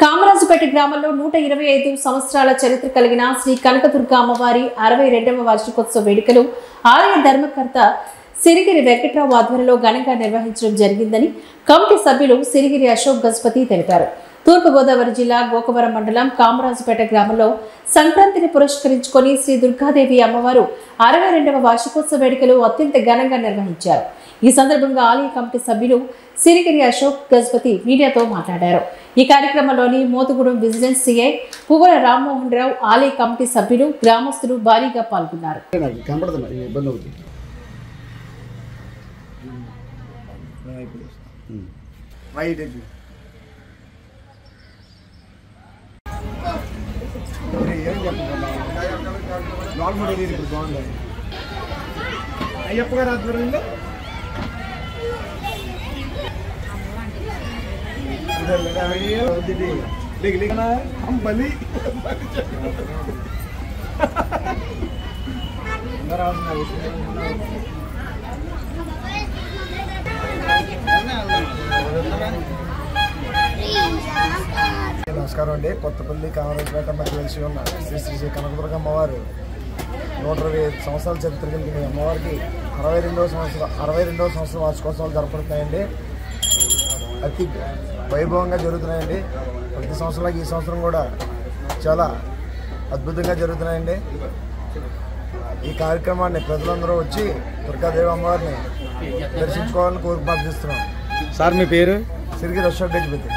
కామరాజుపేట గ్రామంలో 125 సంవత్సరాల చరిత్ర కలిగిన శ్రీ కనకదుర్గ అమ్మవారి 62వ వార్షికోత్సవ వేడుకలు ఆలయ ధర్మకర్త సిరిగిరి వెంకట్రావు ఆధ్వర్యంలో ఘనంగా నిర్వహించడం జరిగిందని కమిటీ సభ్యులు సిరిగిరి అశోక్ గజపతి తెలిపారు. తూర్పుగోదావరి జిల్లా గోకవరం మండలం కామరాజుపేట గ్రామంలో సంక్రాంతిని పురస్కరించుకొని శ్రీ దుర్గాదేవి అమ్మవారు 62వ వార్షికోత్సవ వేడుకలు అత్యంత ఘనంగా నిర్వహించారు. ఈ సందర్భంగా ఆలయ కమిటీ సభ్యులు సిరిగిరి అశోక్ గజపతి మీడియాతో మాట్లాడారు. ఈ కార్యక్రమంలోని మోతుగూడెం విజిలెన్స్ సిఐ పువ్వల రామ్మోహన్ రావు, ఆలయ కమిటీ సభ్యులు, గ్రామస్తులు భారీగా పాల్గొన్నారు. అయ్యప్ప గారు ఆధ్వర్యంలో నమస్కారం అండి. కొత్తపల్లి కామరాజుపేట మధ్య వెలిసి ఉన్న శ్రీ శ్రీ కనకదుర్గ అమ్మవారు 125 సంవత్సరాల చరిత్ర కలిగిన అమ్మవారికి 62వ సంవత్సరం వార్షికోత్సవాలు జరుపుతున్నాయండి. అతి వైభవంగా జరుగుతున్నాయండి. ప్రతి సంవత్సరాలకి ఈ సంవత్సరం కూడా చాలా అద్భుతంగా జరుగుతున్నాయండి. ఈ కార్యక్రమాన్ని ప్రజలందరూ వచ్చి దుర్గాదేవి అమ్మవారిని దర్శించుకోవాలని కోరిక ప్రార్థిస్తున్నాం. సార్ మీ పేరు? సిరిగిరి అశోక్ గజపతి.